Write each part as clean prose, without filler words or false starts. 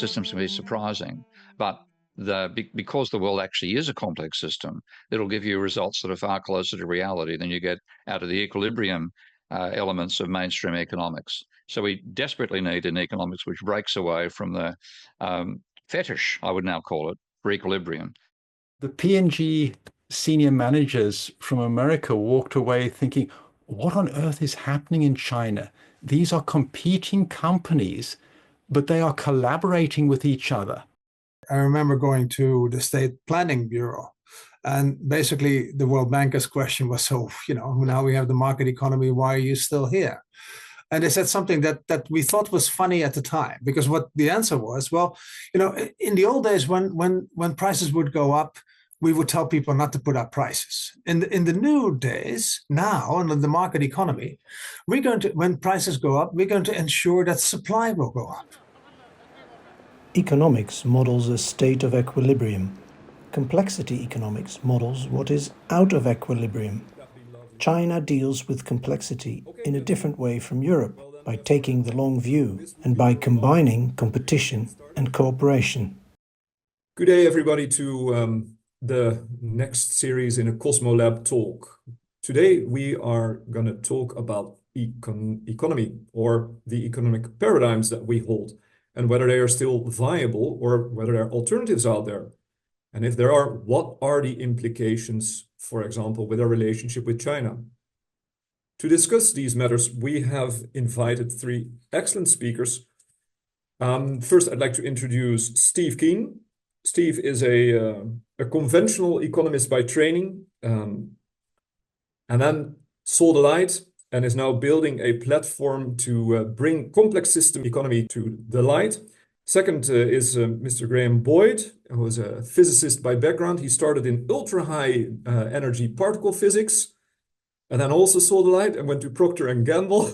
systems can be surprising, but because the world actually is a complex system, it'll give you results that are far closer to reality than you get out of the equilibrium elements of mainstream economics. So we desperately need an economics which breaks away from the fetish, I would now call it, for equilibrium. The P&G senior managers from America walked away thinking, what on earth is happening in China? These are competing companies, but they are collaborating with each other. I remember going to the State Planning Bureau, and basically the World Banker's question was, so, now we have the market economy, why are you still here? And they said something that we thought was funny at the time, because what the answer was, well, in the old days when prices would go up, we would tell people not to put up prices. In the new days, now, under the market economy, when prices go up, we're going to ensure that supply will go up. Economics models a state of equilibrium. Complexity economics models what is out of equilibrium. China deals with complexity in a different way from Europe, by taking the long view and by combining competition and cooperation. Good day, everybody, to the next series in a Cosmolab talk. Today we are going to talk about economy, or the economic paradigms that we hold, and whether they are still viable or whether there are alternatives out there. And if there are, what are the implications, for example, with our relationship with China? To discuss these matters, we have invited three excellent speakers. First, I'd like to introduce Steve Keen. Steve is a conventional economist by training, and then saw the light and is now building a platform to bring complex system economy to the light. Second is Mr. Graham Boyd, who is a physicist by background. He started in ultra-high energy particle physics, and then also saw the light and went to Procter & Gamble.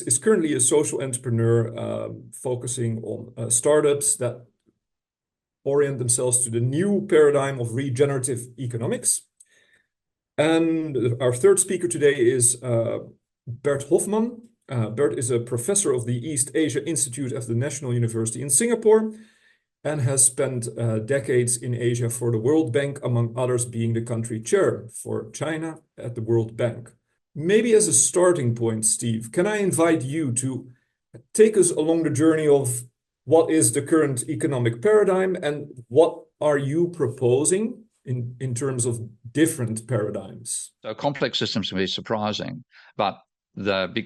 Is currently a social entrepreneur focusing on startups that orient themselves to the new paradigm of regenerative economics. And our third speaker today is Bert Hofman. Bert is a professor of the East Asia Institute of the National University in Singapore, and has spent decades in Asia for the World Bank, among others being the country chair for China at the World Bank. Maybe as a starting point, Steve, can I invite you to take us along the journey of what is the current economic paradigm and what are you proposing in terms of different paradigms? So complex systems can be surprising, but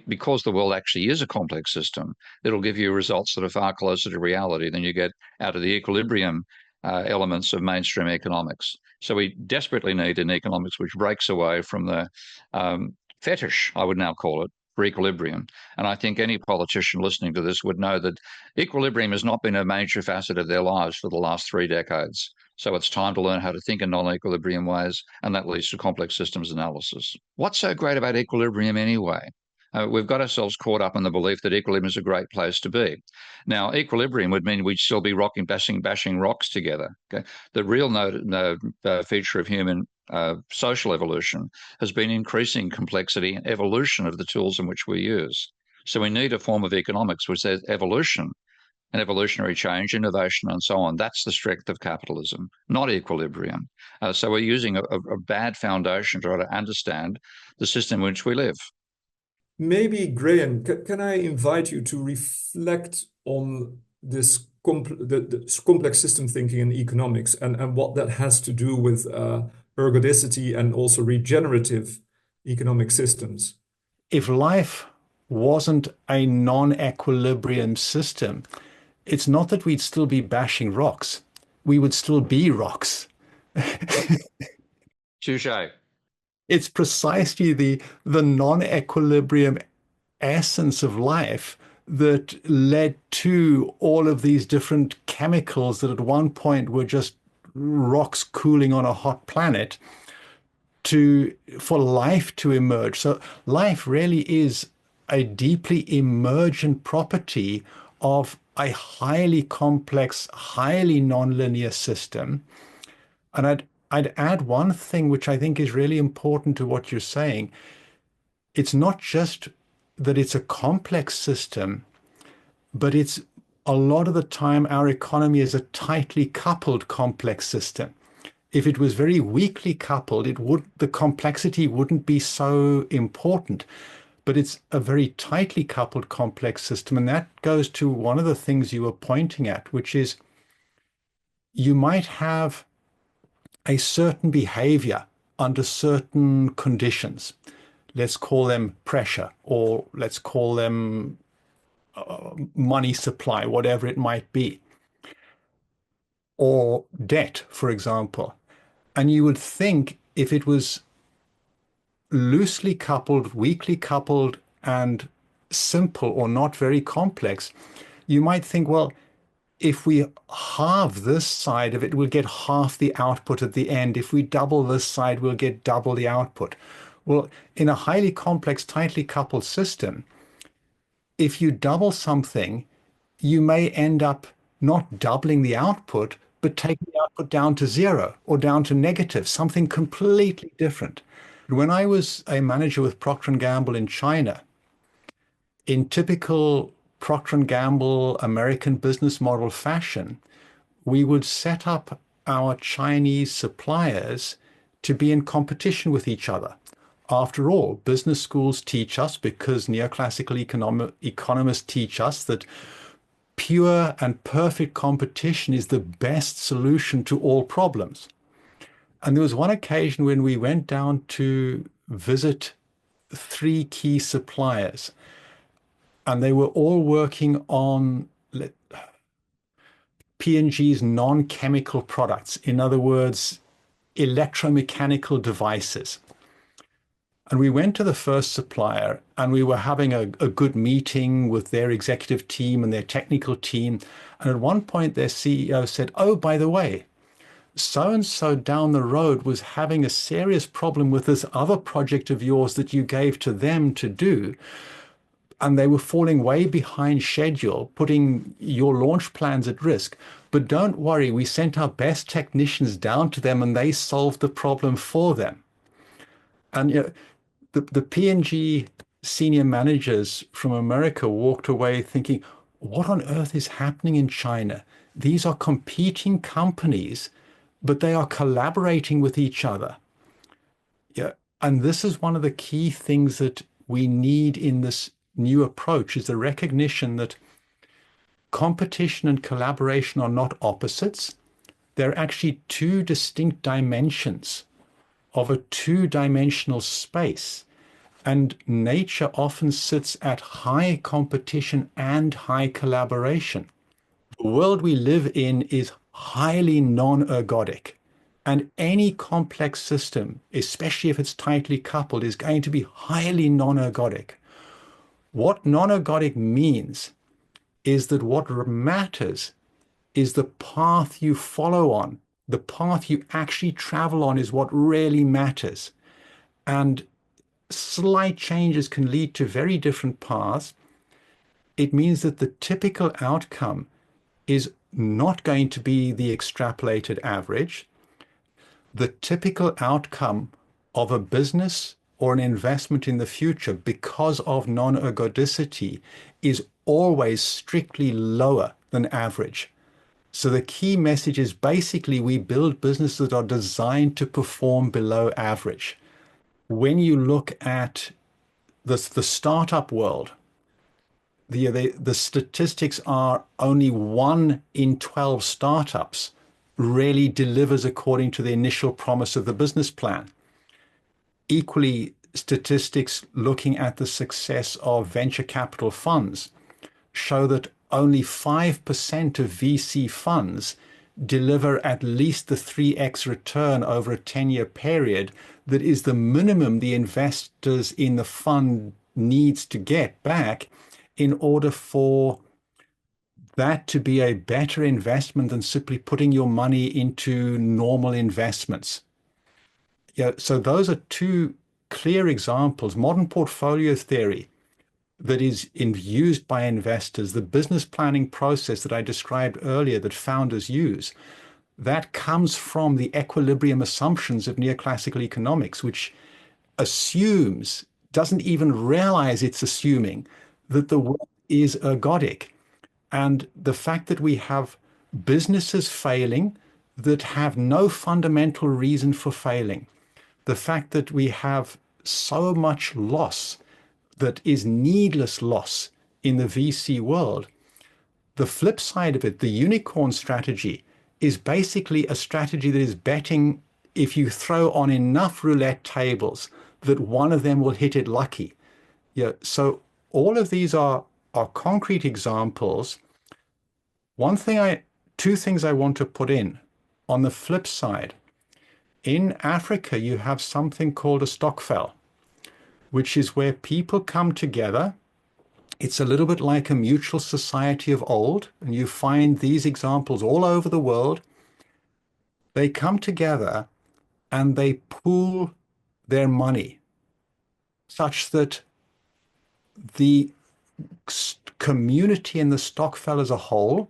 because the world actually is a complex system, it'll give you results that are far closer to reality than you get out of the equilibrium elements of mainstream economics. So we desperately need an economics which breaks away from the fetish, I would now call it, for equilibrium. And I think any politician listening to this would know that equilibrium has not been a major facet of their lives for the last 3 decades. So it's time to learn how to think in non-equilibrium ways, and that leads to complex systems analysis. What's so great about equilibrium anyway? We've got ourselves caught up in the belief that equilibrium is a great place to be. Now, equilibrium would mean we'd still be bashing rocks together. Okay? The real feature of human social evolution has been increasing complexity and evolution of the tools in which we use. So we need a form of economics which says evolution and evolutionary change, innovation, and so on. That's the strength of capitalism, not equilibrium. So we're using a bad foundation to try to understand the system in which we live. Maybe, Graham, can I invite you to reflect on this complex system thinking in economics and what that has to do with ergodicity and also regenerative economic systems? If life wasn't a non-equilibrium system, it's not that we'd still be bashing rocks. We would still be rocks. Touché. It's precisely the non-equilibrium essence of life that led to all of these different chemicals that at one point were just rocks cooling on a hot planet for life to emerge. So life really is a deeply emergent property of a highly complex, highly nonlinear system. And I'd add one thing which I think is really important to what you're saying. It's not just that it's a complex system, but it's a lot of the time our economy is a tightly coupled complex system. If it was very weakly coupled, the complexity wouldn't be so important. But it's a very tightly coupled complex system. And that goes to one of the things you were pointing at, which is you might have a certain behavior under certain conditions. Let's call them pressure, or let's call them money supply, whatever it might be, or debt, for example. And you would think if it was loosely coupled, weakly coupled, and simple or not very complex, you might think, well, if we halve this side of it, we'll get half the output at the end. If we double this side, we'll get double the output. Well, in a highly complex, tightly coupled system, if you double something, you may end up not doubling the output, but taking the output down to zero or down to negative, something completely different. When I was a manager with Procter & Gamble in China, in typical Procter & Gamble American business model fashion, we would set up our Chinese suppliers to be in competition with each other. After all, business schools teach us, because neoclassical economists teach us, that pure and perfect competition is the best solution to all problems. And there was one occasion when we went down to visit 3 key suppliers, and they were all working on P&G's non-chemical products, in other words, electromechanical devices. And we went to the first supplier, and we were having a good meeting with their executive team and their technical team. And at one point, their CEO said, "Oh, by the way, so-and-so down the road was having a serious problem with this other project of yours that you gave to them to do. And they were falling way behind schedule, putting your launch plans at risk. But don't worry, we sent our best technicians down to them and they solved the problem for them." And the P&G senior managers from America walked away thinking, what on earth is happening in China? These are competing companies, but they are collaborating with each other. Yeah. And this is one of the key things that we need in this new approach, is the recognition that competition and collaboration are not opposites. They're actually 2 distinct dimensions of a 2-dimensional space. And nature often sits at high competition and high collaboration. The world we live in is highly non-ergodic. And any complex system, especially if it's tightly coupled, is going to be highly non-ergodic. What non-ergodic means is that what matters is the path you follow on. The path you actually travel on is what really matters. And slight changes can lead to very different paths. It means that the typical outcome is not going to be the extrapolated average. The typical outcome of a business or an investment in the future, because of non-ergodicity, is always strictly lower than average. So the key message is basically we build businesses that are designed to perform below average. When you look at the startup world, the statistics are only 1 in 12 startups really delivers according to the initial promise of the business plan. Equally, statistics looking at the success of venture capital funds show that only 5% of VC funds deliver at least the 3x return over a 10-year period that is the minimum the investors in the fund needs to get back in order for that to be a better investment than simply putting your money into normal investments. Yeah, so those are 2 clear examples. Modern portfolio theory that is used by investors, the business planning process that I described earlier that founders use, that comes from the equilibrium assumptions of neoclassical economics, which doesn't even realize it's assuming that the world is ergodic. And the fact that we have businesses failing that have no fundamental reason for failing, the fact that we have so much loss that is needless loss in the VC world. The flip side of it, the unicorn strategy, is basically a strategy that is betting if you throw on enough roulette tables that one of them will hit it lucky. Yeah, so all of these are concrete examples. Two things I want to put in. On the flip side, in Africa, you have something called a stokvel, which is where people come together. It's a little bit like a mutual society of old, and you find these examples all over the world. They come together and they pool their money such that the community and the stokvel as a whole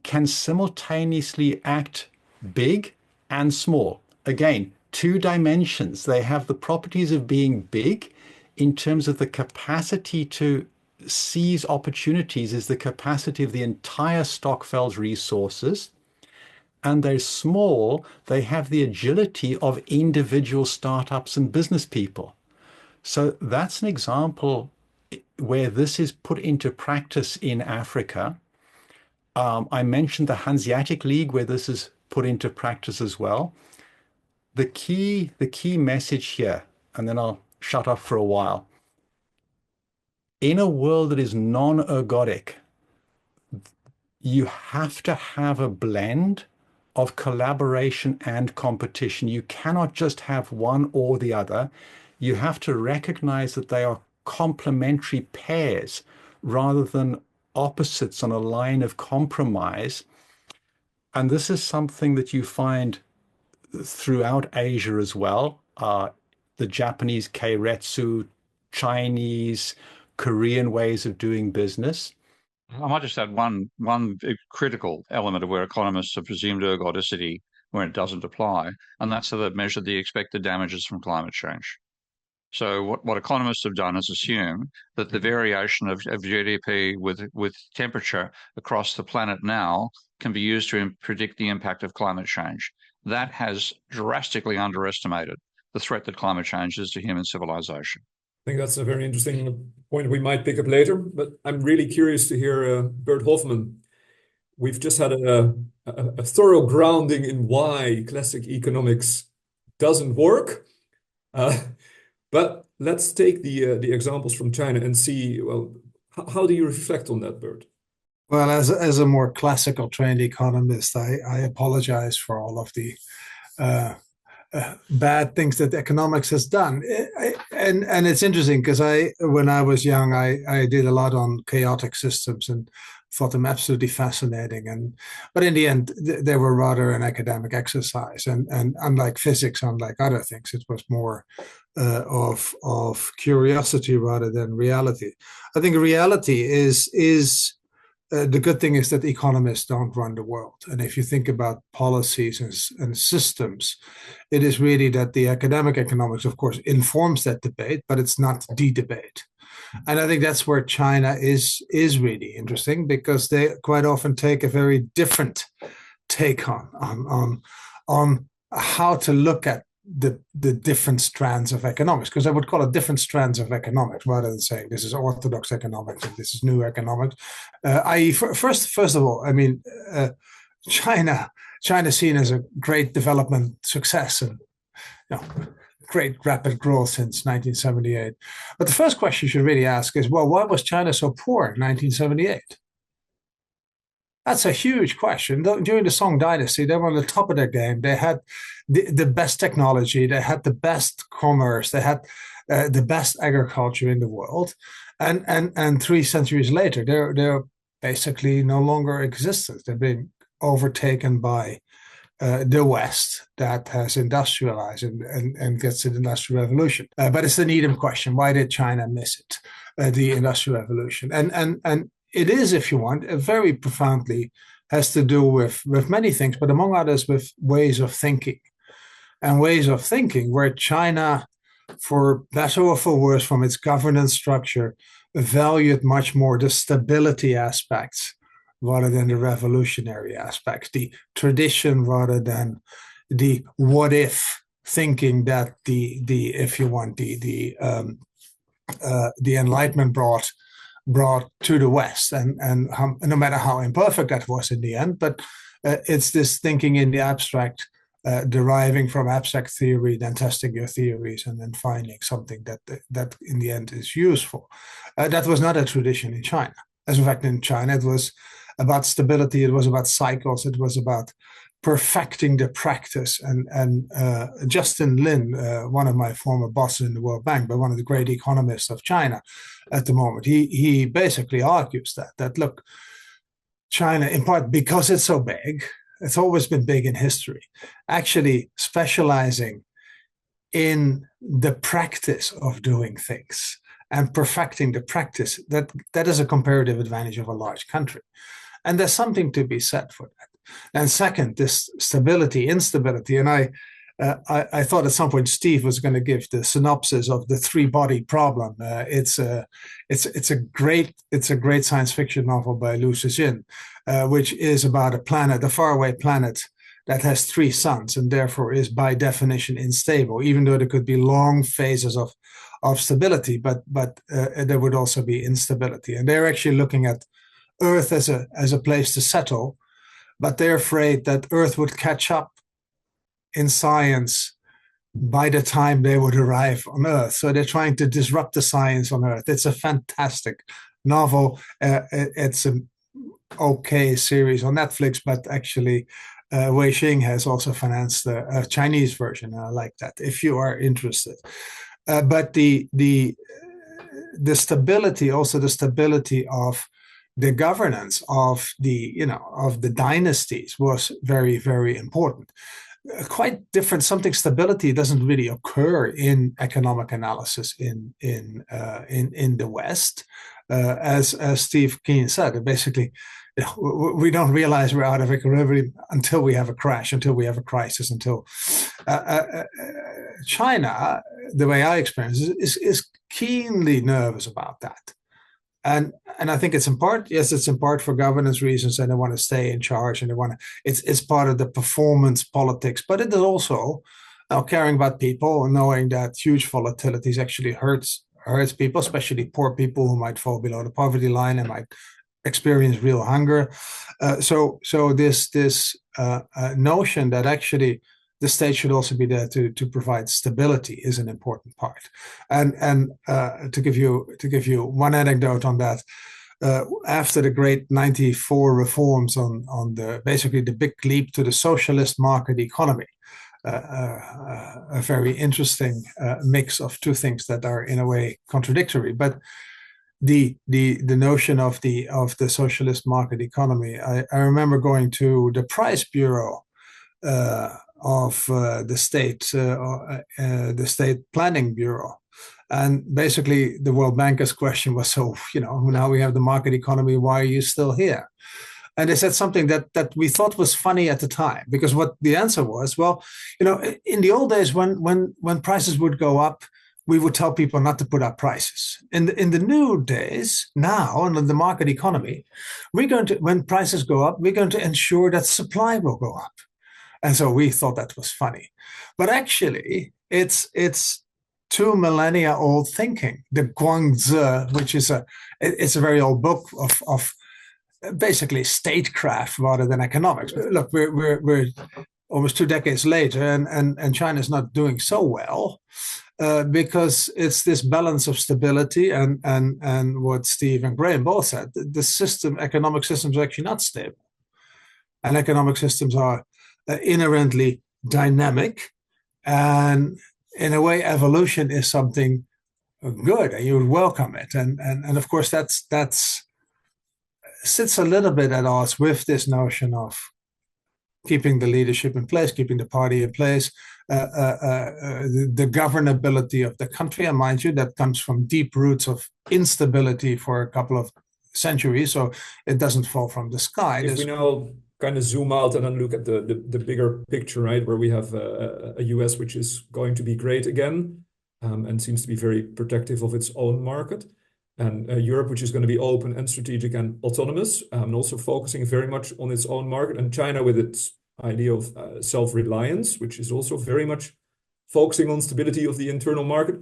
can simultaneously act big and small. Again, two dimensions. They have the properties of being big in terms of the capacity to seize opportunities, is the capacity of the entire stokvel's resources. And they're small, they have the agility of individual startups and business people. So that's an example where this is put into practice in Africa. I mentioned the Hanseatic League, where this is put into practice as well. The key message here, and then I'll shut up for a while. In a world that is non-ergodic, you have to have a blend of collaboration and competition. You cannot just have one or the other. You have to recognize that they are complementary pairs rather than opposites on a line of compromise. And this is something that you find throughout Asia as well. The Japanese keiretsu, Chinese, Korean ways of doing business. I might just add one critical element of where economists have presumed ergodicity when it doesn't apply, and that's how they've measured the expected damages from climate change. So what economists have done is assume that the variation of GDP with temperature across the planet now can be used to predict the impact of climate change. That has drastically underestimated the threat that climate change is to human civilization. I think that's a very interesting point we might pick up later, but I'm really curious to hear Bert Hofman. We've just had a thorough grounding in why classic economics doesn't work. But let's take the examples from China and see, well, how do you reflect on that, Bert? Well, as a more classical trained economist, I apologize for all of the bad things that economics has done. And it's interesting because when I was young, I did a lot on chaotic systems and thought them absolutely fascinating. But in the end, they were rather an academic exercise. And unlike physics, unlike other things, it was more of curiosity rather than reality. I think reality is the good thing is that economists don't run the world. And if you think about policies and systems, it is really that the academic economics, of course, informs that debate, but it's not the debate. And I think that's where China is really interesting, because they quite often take a very different take on how to look at the different strands of economics, because I would call it different strands of economics rather than saying this is orthodox economics and this is new economics. First of all, I mean, China's seen as a great development success and great rapid growth since 1978. But the first question you should really ask is, well, why was China so poor in 1978? That's a huge question. During the Song Dynasty, they were on the top of their game. They had the best technology. They had the best commerce. They had the best agriculture in the world. And 3 centuries later, they're basically no longer existent. They've been overtaken by the West that has industrialized and gets the Industrial Revolution. But it's the Needham question. Why did China miss it, the Industrial Revolution? And it is, if you want, very profoundly has to do with many things, but among others with ways of thinking. And ways of thinking where China, for better or for worse, from its governance structure, valued much more the stability aspects rather than the revolutionary aspects, the tradition rather than the what if thinking that the if you want the Enlightenment brought to the West, and no matter how imperfect that was in the end, but it's this thinking in the abstract, deriving from abstract theory, then testing your theories, and then finding something that in the end is useful. That was not a tradition in China. As a fact, in China, it was about stability, it was about cycles, it was about perfecting the practice. And Justin Lin, one of my former bosses in the World Bank, but one of the great economists of China at the moment, he basically argues that look, China, in part because it's so big, it's always been big in history, actually specializing in the practice of doing things and perfecting the practice, that is a comparative advantage of a large country. And there's something to be said for that. And second, this stability, instability, and I thought at some point Steve was going to give the synopsis of the three-body problem. It's a great science fiction novel by Liu Cixin, which is about a planet, a faraway planet that has three suns and therefore is by definition unstable, even though there could be long phases of stability, but there would also be instability. And they're actually looking at Earth as a place to settle, but they're afraid that Earth would catch up in science by the time they would arrive on Earth. So they're trying to disrupt the science on Earth. It's a fantastic novel. It's an okay series on Netflix, but actually Wei Xing has also financed a Chinese version. I like that, if you are interested. But the stability, also the stability of the governance of the dynasties was very, very important. Quite different. Stability doesn't really occur in economic analysis in the West, as Steve Keen said. Basically, we don't realize we're out of equilibrium until we have a crash, until we have a crisis, until China, the way I experience it, is keenly nervous about that. And I think it's in part for governance reasons, and they want to stay in charge, and it's part of the performance politics, but it is also caring about people and knowing that huge volatilities actually hurts people, especially poor people who might fall below the poverty line and might experience real hunger. So this notion that actually the state should also be there to provide stability is an important part. And to give you one anecdote on that, after the great '94 reforms on basically the big leap to the socialist market economy, a very interesting mix of two things that are in a way contradictory, but the notion of the socialist market economy. I remember going to the Price Bureau of the state planning bureau, and basically the World Banker's question was, so now we have the market economy, why are you still here? And they said something that we thought was funny at the time, because what the answer was, well, in the old days when prices would go up, we would tell people not to put up prices. In the new days, now in the market economy, when prices go up, we're going to ensure that supply will go up. And so we thought that was funny. But actually, it's 2 millennia old thinking. The Guangzi, which is it's a very old book of basically statecraft rather than economics. Look, we're almost 2 decades later, and China's not doing so well because it's this balance of stability and what Steve and Graham both said. The economic systems are actually not stable, and economic systems are inherently dynamic, and in a way evolution is something good and you would welcome it, and of course that's sits a little bit at odds with this notion of keeping the leadership in place, keeping the party in place, the governability of the country. And mind you, that comes from deep roots of instability for a couple of centuries, so it doesn't fall from the sky. If we now kind of zoom out and then look at the bigger picture, right, where we have a US which is going to be great again, and seems to be very protective of its own market. and Europe, which is going to be open and strategic and autonomous, and also focusing very much on its own market, and China with its idea of self-reliance, which is also very much focusing on stability of the internal market.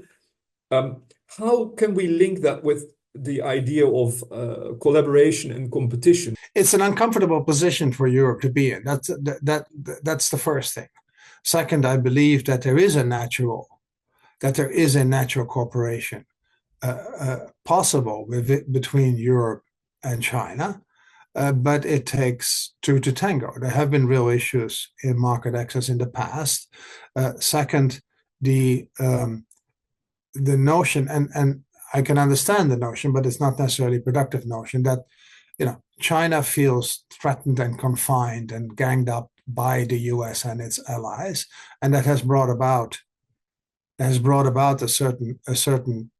How can we link that with the idea of collaboration and competition? It's an uncomfortable position for Europe to be in. That's the first thing. Second, I believe that there is a natural cooperation possible between Europe and China, but it takes two to tango. There have been real issues in market access in the past. Second, the notion, and I can understand the notion, but it's not necessarily a productive notion, that China feels threatened and confined and ganged up by the US and its allies, and that has brought about a certain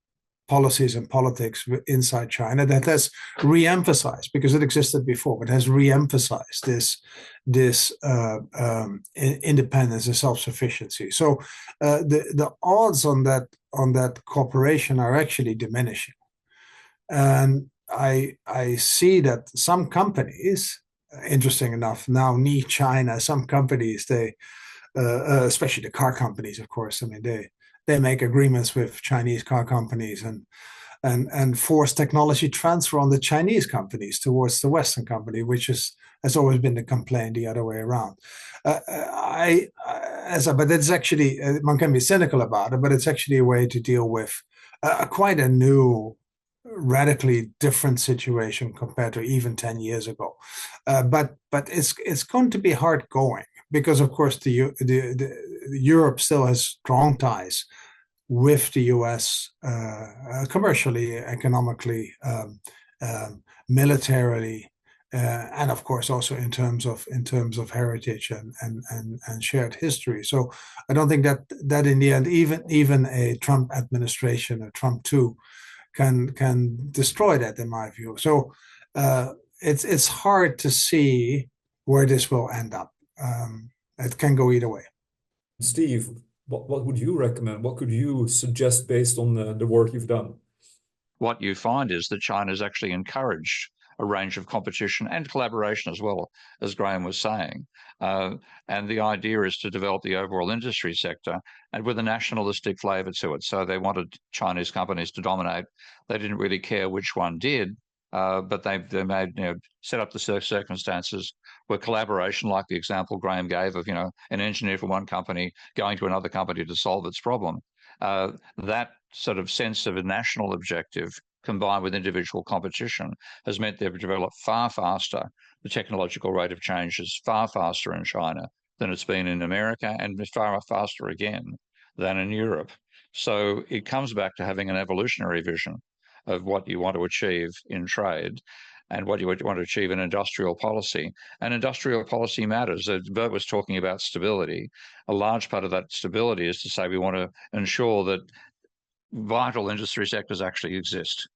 policies and politics inside China that has re-emphasized, because it existed before, but has re-emphasized this independence and self-sufficiency. So the odds on that cooperation are actually diminishing, and I see that some companies, interesting enough, now need China. Some companies, they especially the car companies, of course, I mean, they make agreements with Chinese car companies and force technology transfer on the Chinese companies towards the Western company, which has always been the complaint the other way around. But it's actually, one can be cynical about it, but it's actually a way to deal with quite a new, radically different situation compared to even 10 years ago. But it's going to be hard going, because of course Europe still has strong ties with the US, commercially, economically, militarily, and of course also in terms of heritage and shared history. So I don't think that in the end even a Trump administration, a Trump 2, can destroy that, in my view. So it's hard to see where this will end up. It can go either way. Steve, what would you recommend? What could you suggest based on the work you've done? What you find is that China's actually encouraged a range of competition and collaboration as well, as Graham was saying. And the idea is to develop the overall industry sector and with a nationalistic flavour to it. So they wanted Chinese companies to dominate. They didn't really care which one did, but they made, set up the circumstances where collaboration, like the example Graham gave of, an engineer from one company going to another company to solve its problem. That sort of sense of a national objective combined with individual competition has meant they've developed far faster. The technological rate of change is far faster in China than it's been in America, and far faster again than in Europe. So it comes back to having an evolutionary vision of what you want to achieve in trade and what you want to achieve in industrial policy. And industrial policy matters. Bert was talking about stability. A large part of that stability is to say we want to ensure that vital industry sectors actually exist.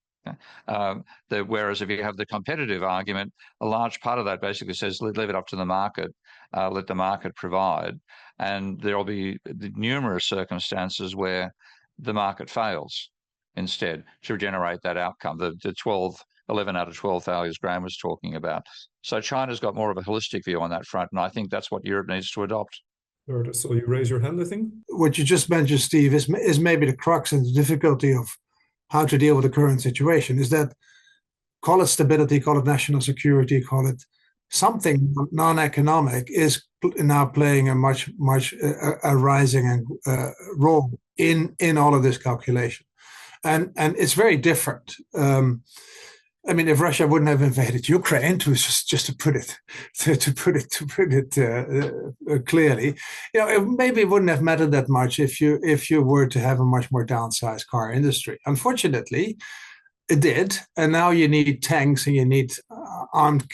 Whereas if you have the competitive argument, a large part of that basically says leave it up to the market, let the market provide. And there will be numerous circumstances where the market fails instead to generate that outcome, the 11 out of 12 failures Graham was talking about. So China's got more of a holistic view on that front, and I think that's what Europe needs to adopt. So you raise your hand, I think? What you just mentioned, Steve, is maybe the crux and the difficulty of how to deal with the current situation, is that, call it stability, call it national security, call it something non-economic, is now playing a much rising role in all of this calculation. And it's very different. I mean, if Russia wouldn't have invaded Ukraine, just to put it clearly, maybe it wouldn't have mattered that much if you were to have a much more downsized car industry. Unfortunately, it did, and now you need tanks, and you need armed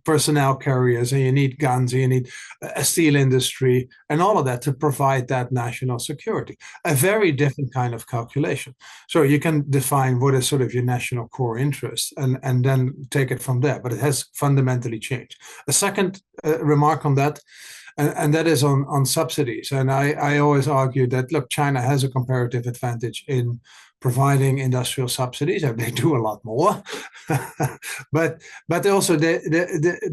personnel carriers, and you need guns, and you need a steel industry, and all of that to provide that national security. A very different kind of calculation. So you can define what is sort of your national core interest, and then take it from there. But it has fundamentally changed. A second remark on that, and that is on subsidies. And I always argue that, look, China has a comparative advantage in providing industrial subsidies, and they do a lot more. but also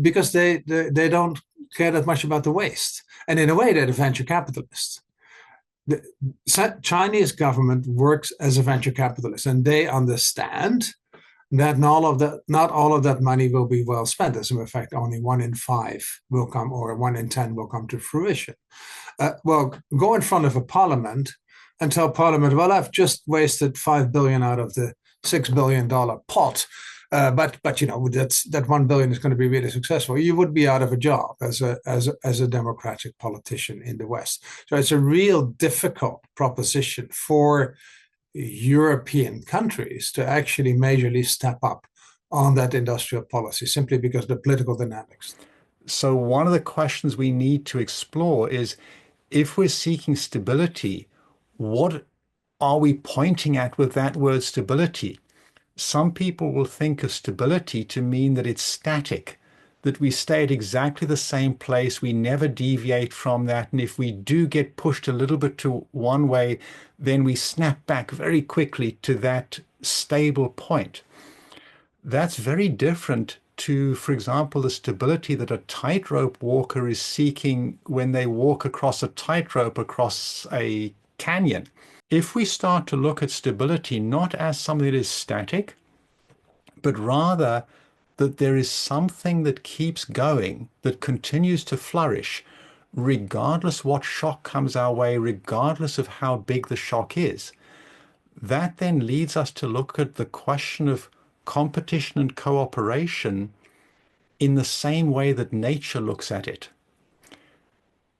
because they don't care that much about the waste, and in a way they're the venture capitalists. The Chinese government works as a venture capitalist, and they understand that not all of that money will be well spent. As a matter of fact, only 1 in 5 will come, or 1 in 10 will come to fruition. Well, go in front of a parliament and tell parliament, well, I've just wasted 5 billion out of the $6 billion pot. But you know, that 1 billion is going to be really successful. You would be out of a job as a democratic politician in the West. So it's a real difficult proposition for European countries to actually majorly step up on that industrial policy, simply because of the political dynamics. So one of the questions we need to explore is, if we're seeking stability, what are we pointing at with that word stability? Some people will think of stability to mean that it's static, that we stay at exactly the same place, we never deviate from that, and if we do get pushed a little bit to one way, then we snap back very quickly to that stable point. That's very different to, for example, the stability that a tightrope walker is seeking when they walk across a tightrope across a canyon. If we start to look at stability not as something that is static, but rather that there is something that keeps going, that continues to flourish, regardless what shock comes our way, regardless of how big the shock is, that then leads us to look at the question of competition and cooperation in the same way that nature looks at it,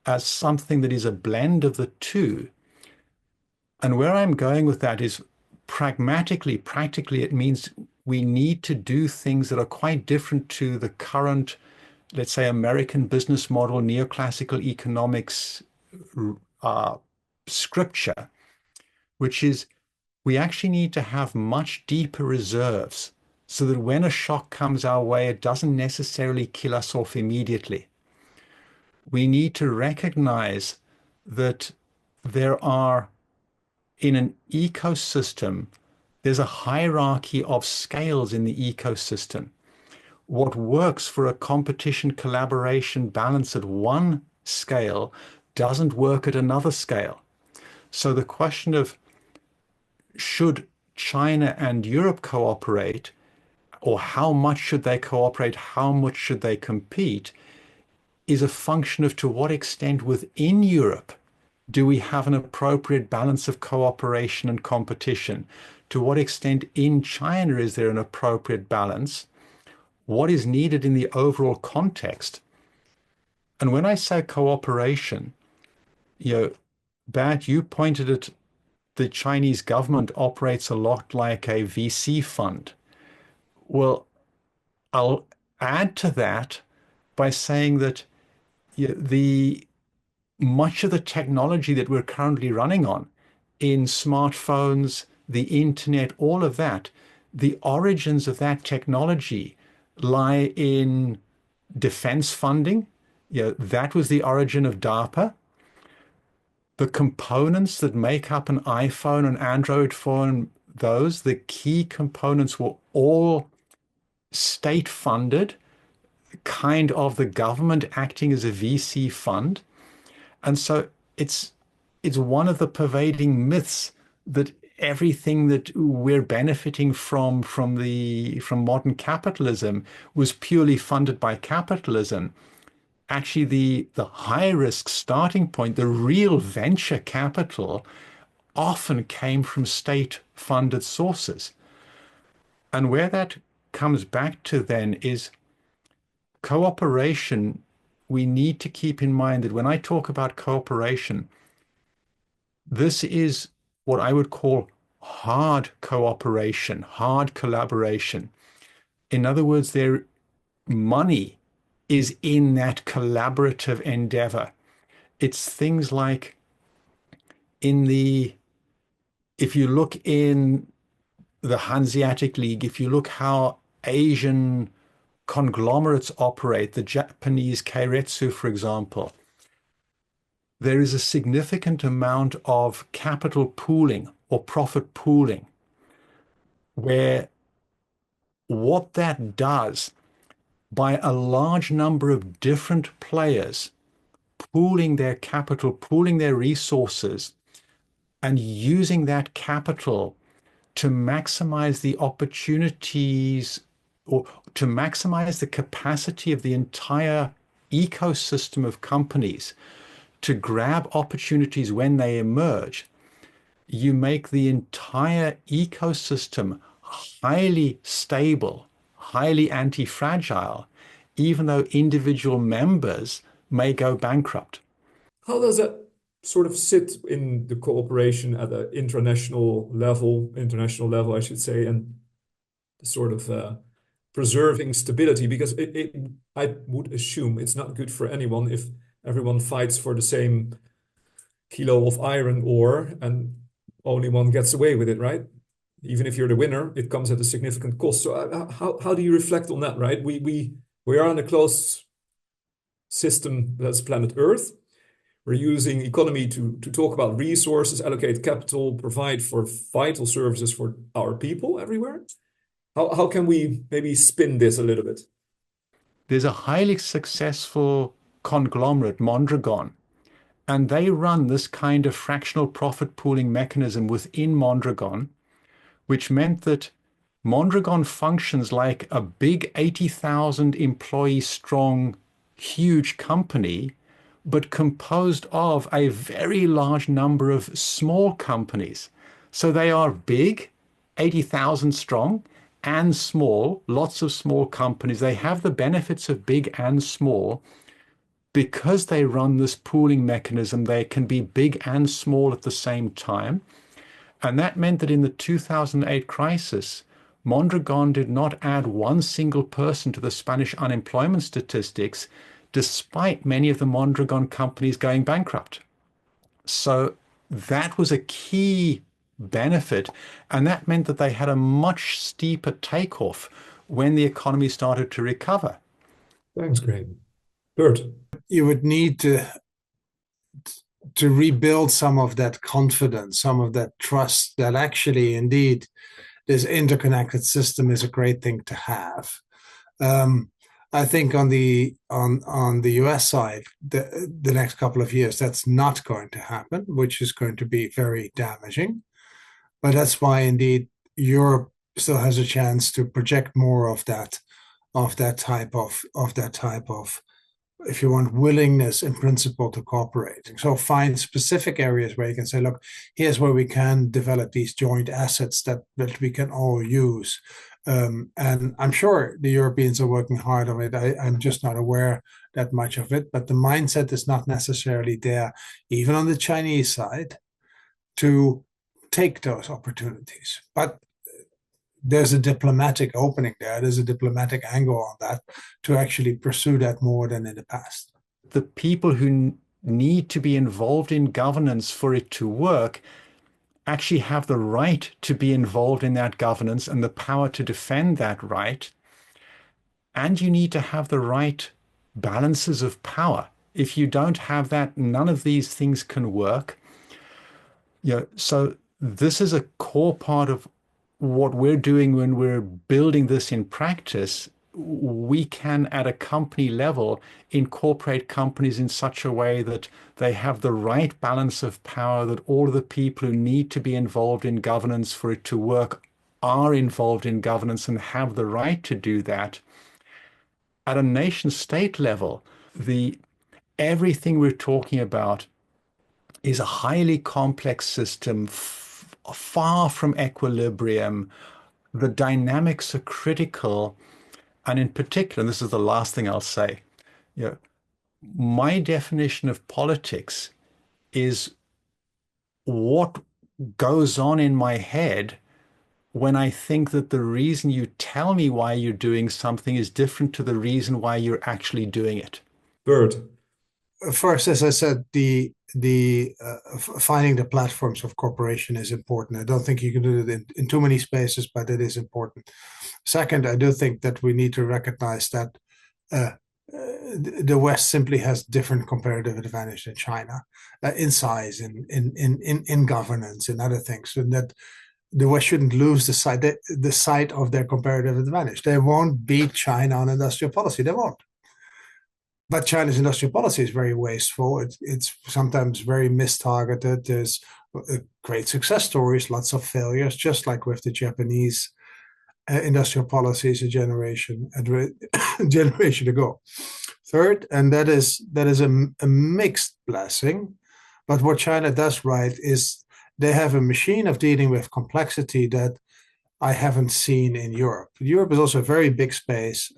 as something that is a blend of the two. And where I'm going with that is, pragmatically, practically, it means we need to do things that are quite different to the current, let's say, American business model, neoclassical economics scripture, which is we actually need to have much deeper reserves so that when a shock comes our way, it doesn't necessarily kill us off immediately. We need to recognize that there are, in an ecosystem, there's a hierarchy of scales in the ecosystem. What works for a competition, collaboration, balance at one scale doesn't work at another scale. So the question of should China and Europe cooperate, or how much should they cooperate, how much should they compete, is a function of to what extent within Europe do we have an appropriate balance of cooperation and competition? To what extent in China is there an appropriate balance? What is needed in the overall context? And when I say cooperation, Bert, you pointed at the Chinese government operates a lot like a VC fund. Well, I'll add to that by saying that much of the technology that we're currently running on in smartphones, the internet, all of that, the origins of that technology lie in defense funding. That was the origin of DARPA. The components that make up an iPhone, an Android phone, the key components were all state funded, kind of the government acting as a VC fund. And so it's one of the pervading myths that everything that we're benefiting from modern capitalism was purely funded by capitalism. Actually, the high risk starting point, the real venture capital, often came from state funded sources. And where that comes back to then is cooperation. We need to keep in mind that when I talk about cooperation, this is what I would call hard cooperation, hard collaboration. In other words, money is in that collaborative endeavor. It's things like if you look in the Hanseatic League, if you look how Asian conglomerates operate, the Japanese keiretsu, for example, there is a significant amount of capital pooling or profit pooling. where what that does, by a large number of different players pooling their capital, pooling their resources, and using that capital to maximize the opportunities or to maximize the capacity of the entire ecosystem of companies to grab opportunities when they emerge, you make the entire ecosystem highly stable, highly anti-fragile, even though individual members may go bankrupt. How does that sort of sit in the cooperation at an international level, I should say, and sort of preserving stability? Because I would assume it's not good for anyone if everyone fights for the same kilo of iron ore and only one gets away with it, right? Even if you're the winner, it comes at a significant cost. So how do you reflect on that, right? We are on a closed system that's planet Earth. We're using economy to talk about resources, allocate capital, provide for vital services for our people everywhere. How can we maybe spin this a little bit? There's a highly successful conglomerate, Mondragon, and they run this kind of fractional profit pooling mechanism within Mondragon, which meant that Mondragon functions like a big 80,000 employee strong, huge company, but composed of a very large number of small companies. So they are big, 80,000 strong, and small, lots of small companies. They have the benefits of big and small. Because they run this pooling mechanism, they can be big and small at the same time. And that meant that in the 2008 crisis, Mondragon did not add one single person to the Spanish unemployment statistics, despite many of the Mondragon companies going bankrupt. So that was a key benefit. And that meant that they had a much steeper takeoff when the economy started to recover. Thanks, Graham. Bert. You would need to rebuild some of that confidence, some of that trust that actually, indeed, this interconnected system is a great thing to have. I think on the US side, the next couple of years, that's not going to happen, which is going to be very damaging. But that's why, indeed, Europe still has a chance to project more of that type of, if you want, willingness in principle to cooperate. So find specific areas where you can say, look, here's where we can develop these joint assets that we can all use. And I'm sure the Europeans are working hard on it. I'm just not aware that much of it, but the mindset is not necessarily there, even on the Chinese side, to take those opportunities. But there's a diplomatic opening there. There's a diplomatic angle on that to actually pursue that more than in the past. The people who need to be involved in governance for it to work actually have the right to be involved in that governance and the power to defend that right. And you need to have the right balances of power. If you don't have that, none of these things can work. So this is a core part of what we're doing when we're building this in practice. We can, at a company level, incorporate companies in such a way that they have the right balance of power, that all of the people who need to be involved in governance for it to work are involved in governance and have the right to do that. At a nation state level, everything we're talking about is a highly complex system, far from equilibrium. The dynamics are critical. And in particular, and this is the last thing I'll say, my definition of politics is what goes on in my head when I think that the reason you tell me why you're doing something is different to the reason why you're actually doing it. Bert. First, as I said, the finding the platforms of cooperation is important. I don't think you can do it in too many spaces, but it is important. Second, I do think that we need to recognize that the West simply has different comparative advantage than China in size, in governance, and other things, and that the West shouldn't lose the sight of their comparative advantage. They won't beat China on industrial policy. They won't. But China's industrial policy is very wasteful. It's sometimes very mistargeted. There's great success stories, lots of failures, just like with the Japanese industrial policies a generation ago. Third, and that is a mixed blessing. But what China does right is they have a machine of dealing with complexity that I haven't seen in Europe. Europe is also a very big space,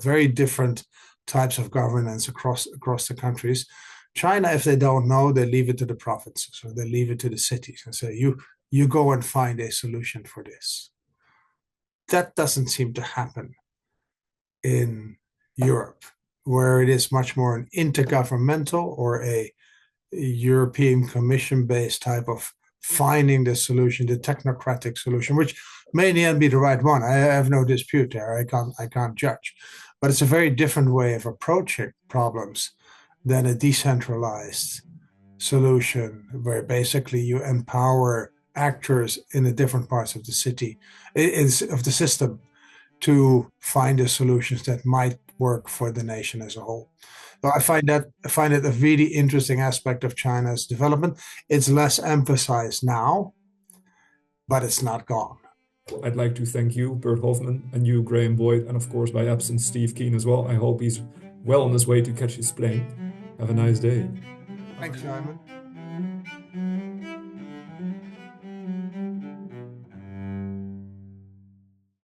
very different types of governance across the countries. China, if they don't know, they leave it to the provinces or they leave it to the cities and say, you go and find a solution for this. That doesn't seem to happen in Europe, where it is much more an intergovernmental or a European Commission-based type of finding the solution, the technocratic solution, which may in the end be the right one. I have no dispute there. I can't judge. But it's a very different way of approaching problems than a decentralized solution, where basically you empower actors in the different parts of the of the system to find the solutions that might work for the nation as a whole. So I find it a really interesting aspect of China's development. It's less emphasized now, but it's not gone. I'd like to thank you, Bert Hofman, and you, Graham Boyd, and of course by absence, Steve Keen as well. I hope he's well on his way to catch his plane. Have a nice day. Thanks, Simon.